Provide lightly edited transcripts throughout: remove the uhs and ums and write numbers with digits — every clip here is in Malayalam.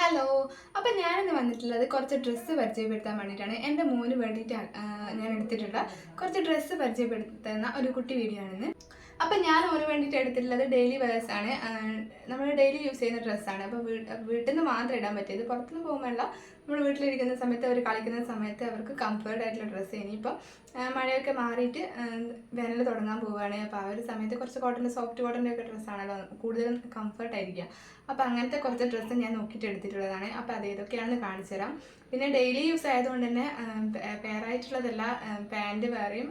ഹലോ. അപ്പം ഞാനിന്ന് വന്നിട്ടുള്ളത് കുറച്ച് ഡ്രസ്സ് പരിചയപ്പെടുത്താൻ വേണ്ടിയിട്ടാണ്. എൻ്റെ മോന് വേണ്ടിയിട്ട് ഞാൻ എടുത്തിട്ടുള്ള കുറച്ച് ഡ്രസ്സ് പരിചയപ്പെടുത്തുന്ന ഒരു കുട്ടി വീഡിയോ ആണിന്ന്. അപ്പം ഞാൻ ഓന് വേണ്ടിയിട്ട് എടുത്തിട്ടുള്ളത് ഡെയിലി വെയേഴ്സ് ആണ്. നമ്മൾ ഡെയിലി യൂസ് ചെയ്യുന്ന ഡ്രസ്സാണ്. അപ്പോൾ വീട്ടിൽ നിന്ന് മാത്രം ഇടാൻ പറ്റിയത്, പുറത്തുനിന്ന് പോകുമ്പോഴല്ല, നമ്മൾ വീട്ടിലിരിക്കുന്ന സമയത്ത്, അവർ കളിക്കുന്ന സമയത്ത് അവർക്ക് കംഫർട്ട് ആയിട്ടുള്ള ഡ്രസ്സ്. ഇനിയിപ്പോൾ മഴയൊക്കെ മാറിയിട്ട് വേനൽ തുടങ്ങാൻ പോവുകയാണ്. അപ്പോൾ ആ ഒരു സമയത്ത് കുറച്ച് കോട്ടൻ്റെ, സോഫ്റ്റ് കോട്ടൻ്റെ ഒക്കെ ഡ്രസ്സാണല്ലോ കൂടുതലും കംഫർട്ടായിരിക്കുക. അപ്പോൾ അങ്ങനത്തെ കുറച്ച് ഡ്രസ്സ് ഞാൻ നോക്കിയിട്ട് എടുത്തിട്ടുള്ളതാണ്. അപ്പോൾ അത് ഏതൊക്കെയാണെന്ന് കാണിച്ചു തരാം. പിന്നെ ഡെയിലി യൂസ് ആയതുകൊണ്ട് തന്നെ പെയറായിട്ടുള്ളതല്ല, പാൻറ്റ് വേറെയും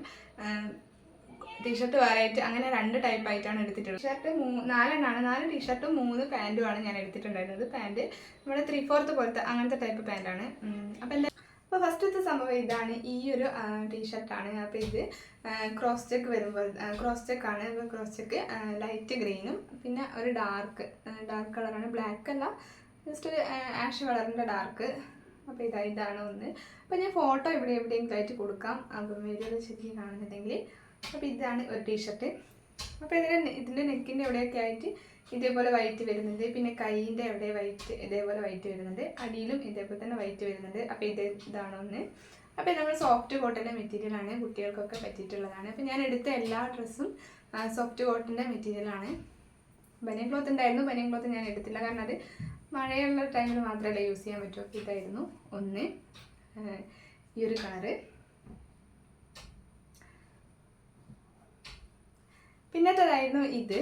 ടീഷർട്ട് വേറെയായിട്ട്, അങ്ങനെ 2 ടൈപ്പായിട്ടാണ് എടുത്തിട്ടുള്ളത്. ടീഷർട്ട് 4 4 ടീഷർട്ടും 3 പാൻറ്റുമാണ് ഞാൻ എടുത്തിട്ടുണ്ടായിരുന്നത്. പാൻറ്റ് നമ്മുടെ 3/4 പോലത്തെ അങ്ങനത്തെ ടൈപ്പ് പാൻറ്റാണ്. അപ്പോൾ ഫസ്റ്റത്തെ സംഭവം ഇതാണ്. ഈ ഒരു ടീഷർട്ടാണ്. അപ്പോൾ ഇത് ക്രോസ് ചെക്ക് വരുമ്പോൾ ക്രോസ് ചെക്കാണ്. അപ്പോൾ ക്രോസ് ചെക്ക് ലൈറ്റ് ഗ്രീനും പിന്നെ ഒരു ഡാർക്ക് കളറാണ്, ബ്ലാക്ക് അല്ല, ജസ്റ്റ് ഒരു ആഷ് കളറിൻ്റെ ഡാർക്ക്. അപ്പോൾ ഇതാണ് ഒന്ന്. അപ്പോൾ ഞാൻ ഫോട്ടോ എവിടെയെങ്കിലും ആയിട്ട് കൊടുക്കാം, അപ്പം വീഡിയോയിൽ ശരിക്കും കാണുന്നുണ്ടെങ്കിൽ. അപ്പോൾ ഇതാണ് ഒരു ടീഷർട്ട്. അപ്പോൾ ഇതിൻ്റെ നെക്കിൻ്റെ എവിടെയൊക്കെ ആയിട്ട് ഇതേപോലെ വൈറ്റ് വരുന്നുണ്ട്. പിന്നെ കൈയിൻ്റെ എവിടെ വൈറ്റ്, ഇതേപോലെ വൈറ്റ് വരുന്നുണ്ട്. അടിയിലും ഇതേപോലെ തന്നെ വൈറ്റ് വരുന്നുണ്ട്. അപ്പോൾ ഇതാണ് ഒന്ന്. അപ്പോൾ നമ്മൾ സോഫ്റ്റ് കോട്ടൻ്റെ മെറ്റീരിയലാണ്, കുട്ടികൾക്കൊക്കെ പറ്റിയിട്ടുള്ളതാണ്. അപ്പോൾ ഞാൻ എടുത്ത എല്ലാ ഡ്രസ്സും സോഫ്റ്റ് കോട്ടൻ്റെ മെറ്റീരിയലാണ്. ബനിയൻ ക്ലോത്ത് ഉണ്ടായിരുന്നു, ബനിയൻ ക്ലോത്ത് ഞാൻ എടുത്തില്ല, കാരണം അത് മഴയുള്ള ടൈമിൽ മാത്രമല്ല യൂസ് ചെയ്യാൻ പറ്റുമോ. അപ്പോൾ ഇതായിരുന്നു ഒന്ന്, ഈ ഒരു കളറ്. പിന്നത്തേതായിരുന്നു ഇത്.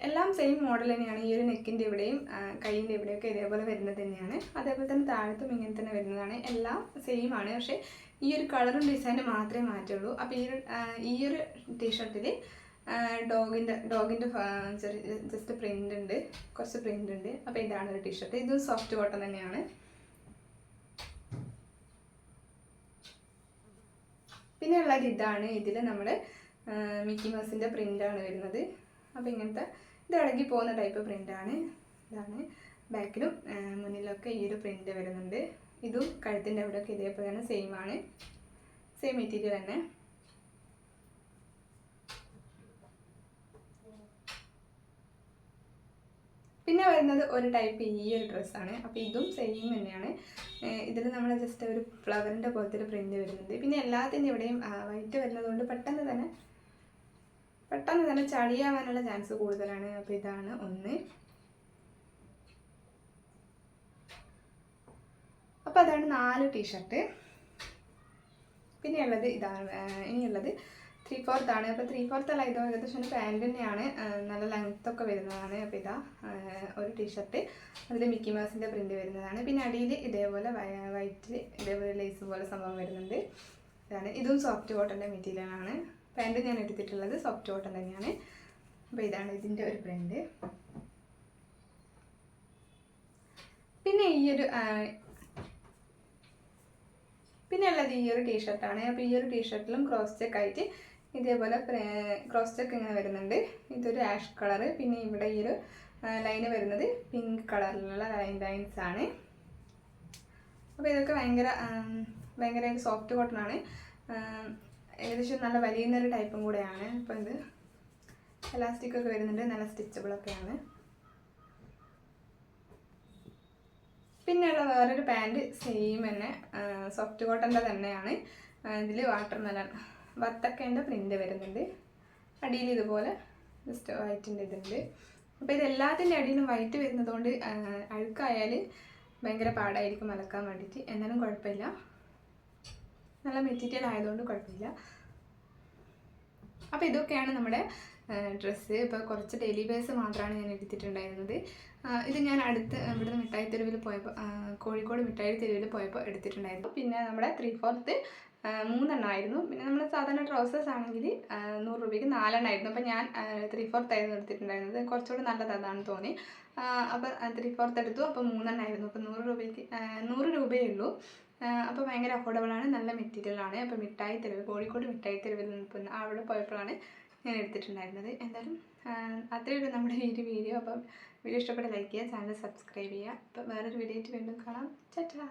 എല്ലാം സെയിം മോഡൽ തന്നെയാണ്. ഈ ഒരു നെക്കിൻ്റെ ഇവിടെയും കൈയിൻ്റെ ഇവിടെയൊക്കെ ഇതേപോലെ വരുന്നത് തന്നെയാണ്. അതേപോലെ തന്നെ താഴത്തും ഇങ്ങനെ തന്നെ വരുന്നതാണ്. എല്ലാം സെയിം ആണ്, പക്ഷേ ഈ ഒരു കളറും ഡിസൈനും മാത്രമേ മാറ്റുള്ളൂ. അപ്പോൾ ഈ ഒരു ടീഷർട്ടിൽ ഡോഗിൻ്റെ ജസ്റ്റ് പ്രിൻ്റ് ഉണ്ട്, കുറച്ച് പ്രിൻ്റ് ഉണ്ട്. അപ്പോൾ ഇതാണ് ഒരു ടീഷർട്ട്. ഇതും സോഫ്റ്റ് കോട്ടൺ തന്നെയാണ്. പിന്നെ ഉള്ളത് ഇതാണ്. ഇതിൽ നമ്മൾ മിക്കി മൗസിൻ്റെ പ്രിൻ്റാണ് വരുന്നത്. അപ്പോൾ ഇങ്ങനത്തെ ഇത് ഇളകി പോകുന്ന ടൈപ്പ് പ്രിൻ്റാണ്. ഇതാണ് ബാക്കിലും മുന്നിലൊക്കെ ഈ ഒരു പ്രിൻ്റ് വരുന്നുണ്ട്. ഇതും കഴുത്തിൻ്റെ അവിടെയൊക്കെ ഇതേപോലെ തന്നെ സെയിം ആണ്, സെയിം മെറ്റീരിയൽ തന്നെ. പിന്നെ വരുന്നത് ഒരു ടൈപ്പ് ഈ ഒരു ഡ്രസ്സാണ്. അപ്പോൾ ഇതും സെയിം തന്നെയാണ്. ഇതിൽ നമ്മൾ ജസ്റ്റ് ഒരു ഫ്ലവറിൻ്റെ പോലത്തെ ഒരു പ്രിൻ്റ് വരുന്നുണ്ട്. പിന്നെ എല്ലാത്തിൻ്റെ ഇവിടെയും വൈറ്റ് വരുന്നതുകൊണ്ട് പെട്ടെന്ന് തന്നെ ചളിയാവാനുള്ള ചാൻസ് കൂടുതലാണ്. അപ്പോൾ ഇതാണ് ഒന്ന്. അപ്പോൾ അതാണ് 4 ടീഷർട്ട്. പിന്നെ ഉള്ളത് ഇതാണ്. ഇനിയുള്ളത് 3/4 ആണ്. അപ്പോൾ 3/4 അല്ല, ഇതോ ഏകദേശം പാൻറ് തന്നെയാണ്, നല്ല ലെങ്ത്തൊക്കെ വരുന്നതാണ്. അപ്പോൾ ഇതാ ഒരു ടീഷർട്ട്, അതിൽ മിക്കി മൗസിൻ്റെ പ്രിൻ്റ് വരുന്നതാണ്. പിന്നെ അടിയിൽ ഇതേപോലെ വൈറ്റിൽ ഇതേപോലെ ലേസ് പോലെ സംഭവം വരുന്നുണ്ട്. ഇതും സോഫ്റ്റ് കോട്ടൻ്റെ മെറ്റീരിയലാണ്. പാൻറ് ഞാൻ എടുത്തിട്ടുള്ളത് സോഫ്റ്റ് കോട്ടൺ തന്നെയാണ്. അപ്പോൾ ഇതാണ് ഇതിൻ്റെ ഒരു പ്രിൻ്റ്. പിന്നെ ഉള്ളത് ഈ ഒരു ടീഷർട്ടാണ്. അപ്പോൾ ഈ ഒരു ടീഷർട്ടിലും ക്രോസ് ചെക്ക് ആയിട്ട് ഇതേപോലെ ക്രോസ് ചെക്ക് ഇങ്ങനെ വരുന്നുണ്ട്. ഇതൊരു ആഷ് കളറ്. പിന്നെ ഇവിടെ ഈ ഒരു ലൈന് വരുന്നത് പിങ്ക് കളറിലുള്ള ലൈൻസ് ആണ്. അപ്പോൾ ഇതൊക്കെ ഭയങ്കര സോഫ്റ്റ് കോട്ടൺ ആണ്. ഏകദേശം നല്ല വലിയുന്നൊരു ടൈപ്പും കൂടെയാണ്. അപ്പോൾ ഇത് എലാസ്റ്റിക്കൊക്കെ വരുന്നുണ്ട്, നല്ല സ്റ്റിച്ചബിളൊക്കെയാണ്. പിന്നെയുള്ള വേറൊരു പാൻറ്റ് സെയിം തന്നെ, സോഫ്റ്റ് കോട്ടൻ്റെ തന്നെയാണ്. ഇതിൽ വാട്ടർമെലൺ വത്തക്കേൻ്റെ പ്രിൻ്റ് വരുന്നുണ്ട്. അടിയിൽ ഇതുപോലെ ജസ്റ്റ് വൈറ്റിൻ്റെ ഇതുണ്ട്. അപ്പോൾ ഇതെല്ലാത്തിൻ്റെ അടിയിലും വൈറ്റ് വരുന്നതുകൊണ്ട് അഴുക്കായാൽ ഭയങ്കര പാടായിരിക്കും അലക്കാൻ വേണ്ടിയിട്ട്. എന്നാലും കുഴപ്പമില്ല, നല്ല മെറ്റീരിയൽ ആയതുകൊണ്ട് കുഴപ്പമില്ല. അപ്പോൾ ഇതൊക്കെയാണ് നമ്മുടെ ഡ്രസ്സ്. ഇപ്പോൾ കുറച്ച് ഡെയിലി വെയേഴ്സ് മാത്രമാണ് ഞാൻ എടുത്തിട്ടുണ്ടായിരുന്നത്. ഇത് ഞാൻ ഇവിടുന്ന് മിഠായി തെരുവിൽ പോയപ്പോൾ, കോഴിക്കോട് മിഠായി തെരുവിൽ പോയപ്പോൾ എടുത്തിട്ടുണ്ടായിരുന്നു. പിന്നെ നമ്മുടെ 3/4 3 എണ്ണമായിരുന്നു. പിന്നെ നമ്മൾ സാധാരണ ട്രൗസേഴ്സ് ആണെങ്കിൽ 100 രൂപയ്ക്ക് 4 എണ്ണമായിരുന്നു. അപ്പോൾ ഞാൻ 3/4 ആയിരുന്നു എടുത്തിട്ടുണ്ടായിരുന്നത്. കുറച്ചുകൂടി നല്ലത് അതാണ് തോന്നി. അപ്പോൾ 3/4 എടുത്തു. അപ്പോൾ 3 എണ്ണമായിരുന്നു. അപ്പോൾ 100 രൂപയേ ഉള്ളൂ. അപ്പോൾ ഭയങ്കര അഫോർഡബിളാണ്, നല്ല മെറ്റീരിയലാണ്. അപ്പോൾ മിഠായി തെരുവ്, കോഴിക്കോട് മിഠായി തെരുവിൽ നിന്ന് അവിടെ പോയപ്പോഴാണ് ഞാൻ എടുത്തിട്ടുണ്ടായിരുന്നത്. എന്തായാലും അത്രയേ ഉള്ളൂ നമ്മുടെ ഈ ഒരു വീഡിയോ. അപ്പം വീഡിയോ ഇഷ്ടപ്പെട്ട ലൈക്ക് ചെയ്യുക, ചാനൽ സബ്സ്ക്രൈബ് ചെയ്യുക. അപ്പോൾ വേറൊരു വീഡിയോ ആയിട്ട് വീണ്ടും കാണാം. ടാറ്റാ.